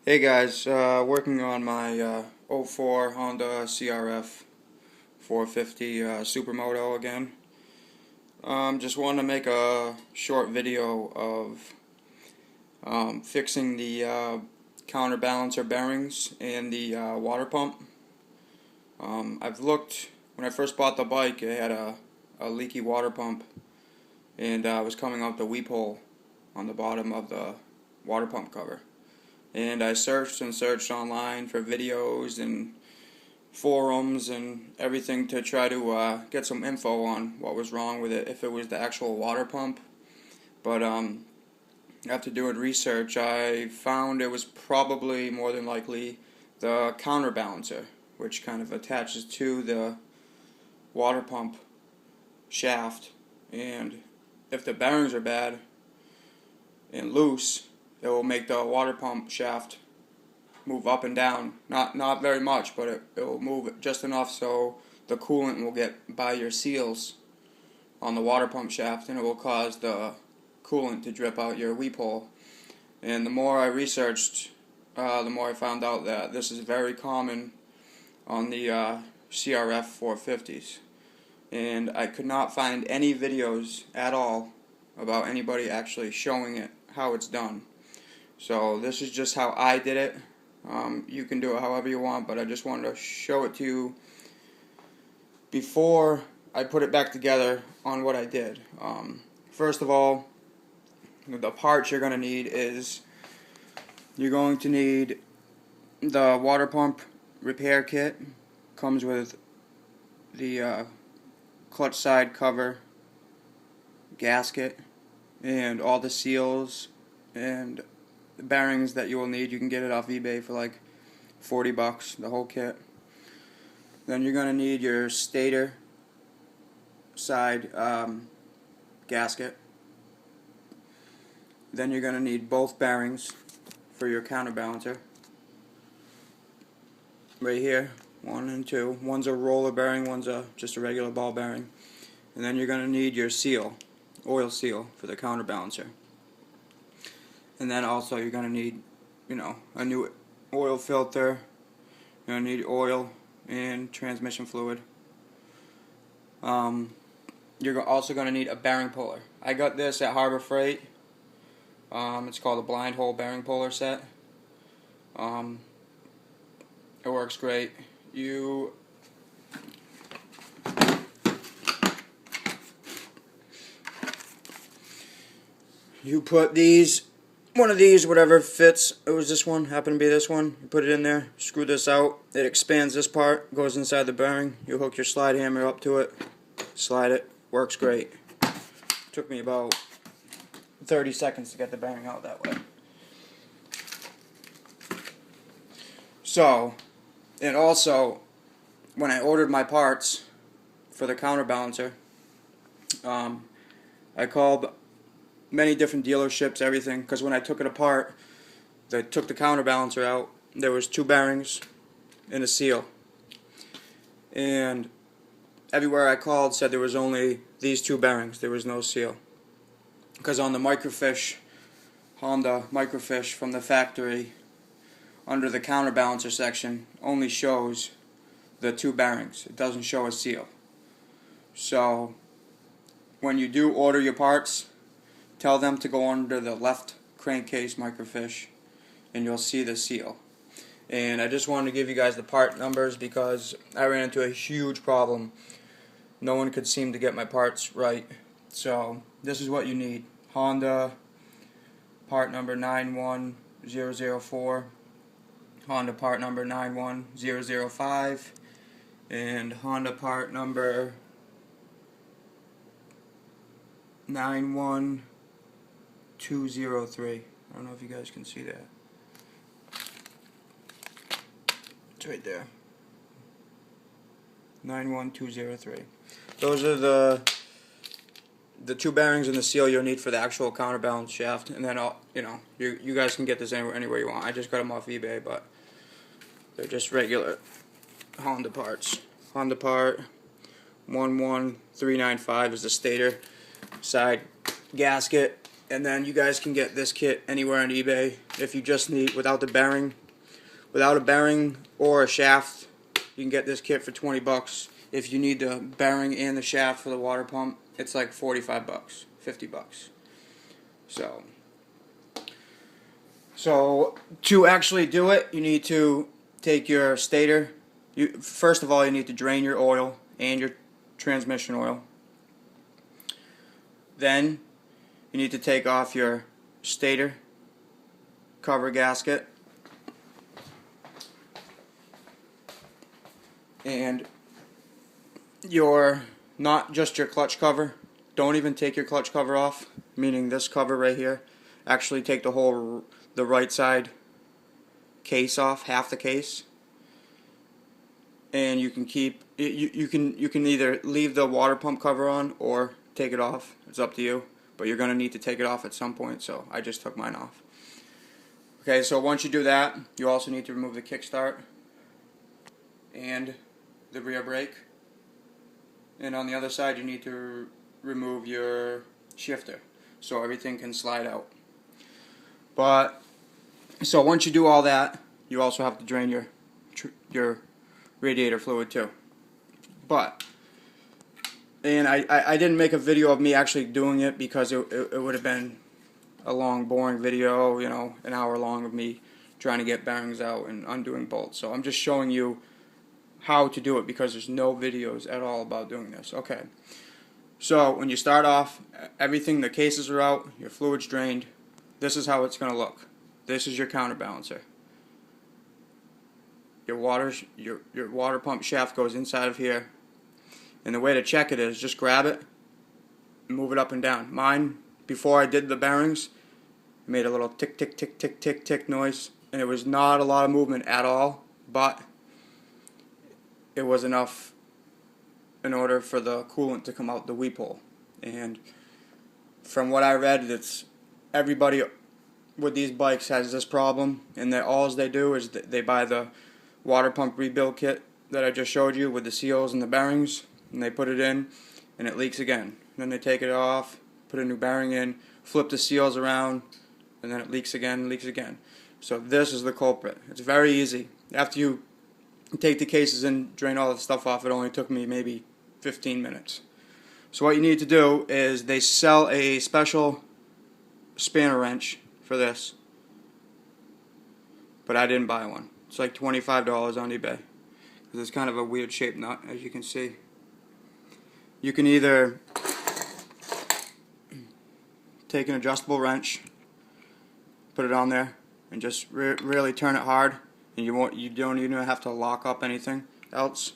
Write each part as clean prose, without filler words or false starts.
Hey guys, working on my '04 Honda CRF 450 Supermoto again. Just wanted to make a short video of fixing the counterbalancer bearings and the water pump. I've looked, when I first bought the bike, it had a leaky water pump, and was coming out the weep hole on the bottom of the water pump cover. And I searched and searched online for videos and forums and everything to try to get some info on what was wrong with it, if it was the actual water pump. But after doing research, I found it was probably more than likely the counterbalancer, which kind of attaches to the water pump shaft. And if the bearings are bad and loose, it will make the water pump shaft move up and down. Not very much, but it will move just enough so the coolant will get by your seals on the water pump shaft, and it will cause the coolant to drip out your weep hole. And the more I researched, the more I found out that this is very common on the CRF 450s. And I could not find any videos at all about anybody actually showing it, how it's done. So this is just how I did it. You can do it however you want, but I just wanted to show it to you before I put it back together on what I did. First of all, the parts you're going to need is, you're going to need the water pump repair kit. Comes with the clutch side cover, gasket, and all the seals and the bearings that you will need. You can get it off eBay for like $40, the whole kit. Then you're going to need your stator side gasket. Then you're going to need both bearings for your counterbalancer. Right here, 1 and 2. One's a roller bearing, one's just a regular ball bearing. And then you're going to need your seal, oil seal for the counterbalancer. And then also you're going to need, a new oil filter. You're going to need oil and transmission fluid. You're also going to need a bearing puller. I got this at Harbor Freight. It's called a blind hole bearing puller set. It works great. You put one of these, whatever fits. It was this one, happened to be this one. You put it in there, screw this out. It expands this part, goes inside the bearing. You hook your slide hammer up to it, slide it, works great. Took me about 30 seconds to get the bearing out that way. So, and also, when I ordered my parts for the counterbalancer, I called many different dealerships, everything, because when I took it apart, they took the counterbalancer out, there was 2 bearings and a seal. And everywhere I called said there was only these 2 bearings, there was no seal. Because on the microfiche, Honda microfiche from the factory, under the counterbalancer section, only shows the 2 bearings. It doesn't show a seal. So, when you do order your parts, tell them to go under the left crankcase microfiche, and you'll see the seal. And I just wanted to give you guys the part numbers because I ran into a huge problem. No one could seem to get my parts right. So this is what you need. Honda part number 91004, Honda part number 91005, and Honda part number 91203. I don't know if you guys can see that. It's right there. 91203. Those are the 2 bearings and the seal you'll need for the actual counterbalance shaft. And then you guys can get this anywhere you want. I just got them off eBay, but they're just regular Honda parts. Honda part 11395 is the stator side gasket. And then you guys can get this kit anywhere on eBay if you just need, without a bearing or a shaft. You can get this kit for 20 bucks. If you need the bearing and the shaft for the water pump, it's like 45 bucks, 50 bucks. So to actually do it, you need to take your stator. First of all, you need to drain your oil and your transmission oil. Then you need to take off your stator cover gasket. And not just your clutch cover. Don't even take your clutch cover off, meaning this cover right here. Actually take the right side case off, half the case. And you can keep you can either leave the water pump cover on or take it off. It's up to you, but you're going to need to take it off at some point, so I just took mine off. Okay, so once you do that, you also need to remove the kickstart and the rear brake. And on the other side, you need to remove your shifter so everything can slide out. So once you do all that, you also have to drain your radiator fluid too. And I didn't make a video of me actually doing it because it would have been a long, boring video, you know, an hour long of me trying to get bearings out and undoing bolts. So I'm just showing you how to do it because there's no videos at all about doing this. Okay, so when you start off, the cases are out, your fluid's drained. This is how it's going to look. This is your counterbalancer. Your water pump shaft goes inside of here. And the way to check it is just grab it and move it up and down. Mine, before I did the bearings, made a little tick, tick, tick, tick, tick, tick noise. And it was not a lot of movement at all, but it was enough in order for the coolant to come out the weep hole. And from what I read, it's everybody with these bikes has this problem, and all they do is they buy the water pump rebuild kit that I just showed you with the seals and the bearings, and they put it in, and it leaks again. And then they take it off, put a new bearing in, flip the seals around, and then it leaks again, leaks again. So this is the culprit. It's very easy. After you take the cases and drain all the stuff off, it only took me maybe 15 minutes. So what you need to do is they sell a special spanner wrench for this, but I didn't buy one. It's like $25 on eBay because it's kind of a weird shaped nut, as you can see. You can either take an adjustable wrench, put it on there, and just really turn it hard, and you don't even have to lock up anything else.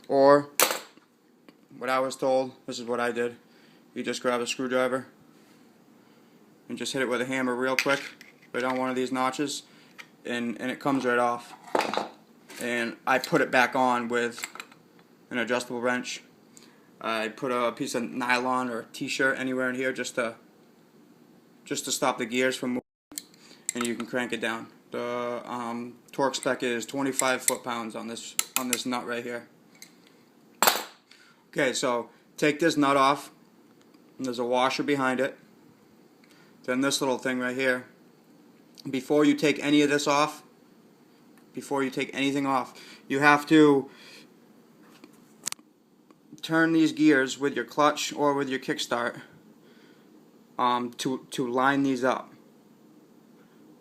Or what I was told, this is what I did. You just grab a screwdriver and just hit it with a hammer real quick right on one of these notches, and it comes right off. And I put it back on with an adjustable wrench. I put a piece of nylon or t-shirt anywhere in here just to stop the gears from moving, and you can crank it down. The torque spec is 25 foot-pounds on this nut right here. Okay, so take this nut off, and there's a washer behind it. Then this little thing right here. Before you take any of this off, before you take anything off, you have to turn these gears with your clutch or with your kickstart to line these up.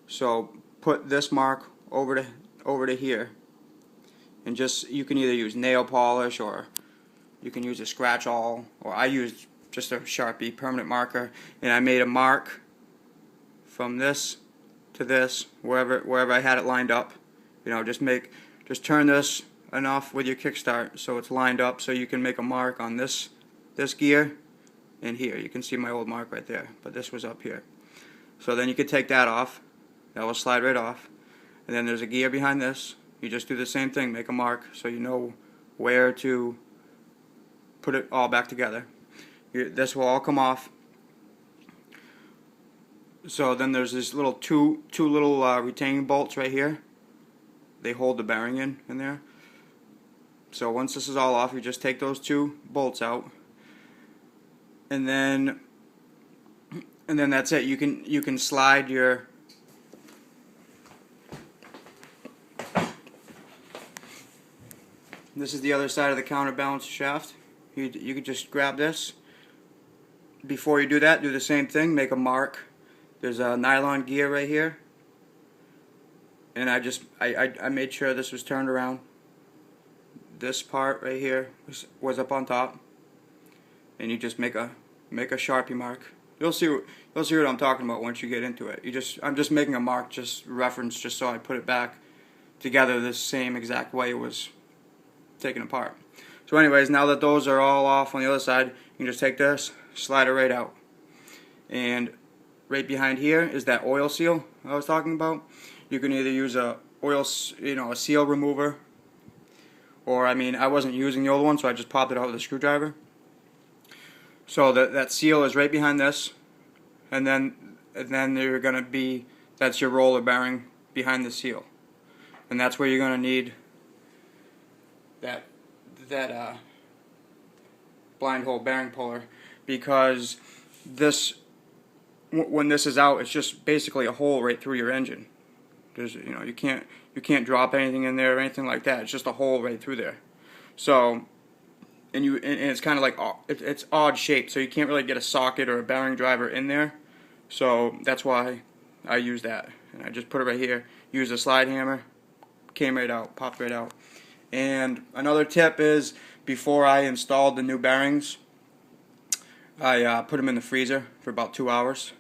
So put this mark over to here, and just, you can either use nail polish or you can use a scratch awl, or I used just a Sharpie permanent marker, and I made a mark from this to this, wherever I had it lined up. You know, just turn this enough with your kickstart so it's lined up, so you can make a mark on this gear and here. You can see my old mark right there, but this was up here. So then you could take that off. That will slide right off. And then there's a gear behind this. You just do the same thing, make a mark so you know where to put it all back together. This will all come off. So then there's this little two little retaining bolts right here. They hold the bearing in there. So once this is all off, you just take those two bolts out, and then and then that's it. You can slide your this is the other side of the counterbalance shaft. You could just grab this. Before you do that, do the same thing. Make a mark. There's a nylon gear right here, and I made sure this was turned around. This part right here was up on top, and you just make a Sharpie mark. You'll see what I'm talking about once you get into it. I'm just making a mark, just reference, just so I put it back together the same exact way it was taken apart. So anyways, now that those are all off on the other side, you can just take this, slide it right out. And right behind here is that oil seal I was talking about. You can either use a seal remover, or I wasn't using the old one, so I just popped it out with a screwdriver. So that seal is right behind this, and then you're gonna be, that's your roller bearing behind the seal, and that's where you're gonna need that blind hole bearing puller, because when this is out, it's just basically a hole right through your engine. There's you can't drop anything in there or anything like that. It's just a hole right through there. So and it's kind of like it's odd shaped, so you can't really get a socket or a bearing driver in there. So that's why I use that, and I just put it right here. Use a slide hammer, came right out, popped right out. And another tip is, before I installed the new bearings, I put them in the freezer for about 2 hours,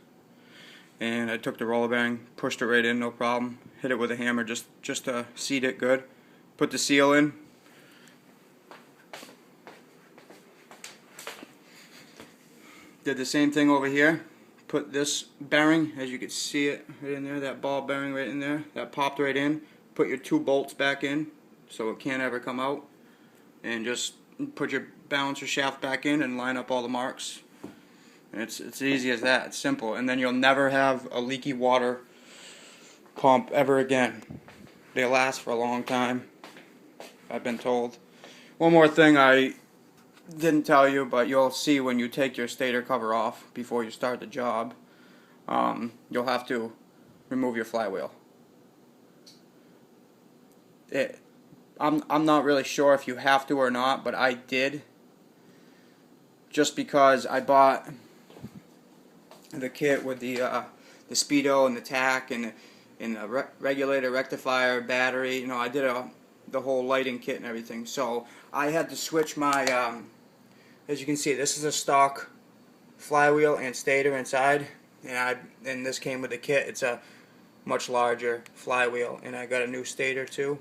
and I took the roller bearing, pushed it right in, no problem. Hit it with a hammer just to seat it good. Put the seal in. Did the same thing over here. Put this bearing, as you can see it right in there, that ball bearing right in there, that popped right in. Put your 2 bolts back in, so it can't ever come out, and just put your balancer shaft back in and line up all the marks. And it's easy as that. It's simple, and then you'll never have a leaky water pump ever again. They last for a long time, I've been told. One more thing I didn't tell you, but you'll see when you take your stator cover off before you start the job, you'll have to remove your flywheel. I'm not really sure if you have to or not, but I did, just because I bought the kit with the speedo and the tack and the regulator, rectifier, battery. I did the whole lighting kit and everything. So I had to switch my as you can see, this is a stock flywheel and stator inside, and this came with the kit. It's a much larger flywheel, and I got a new stator too.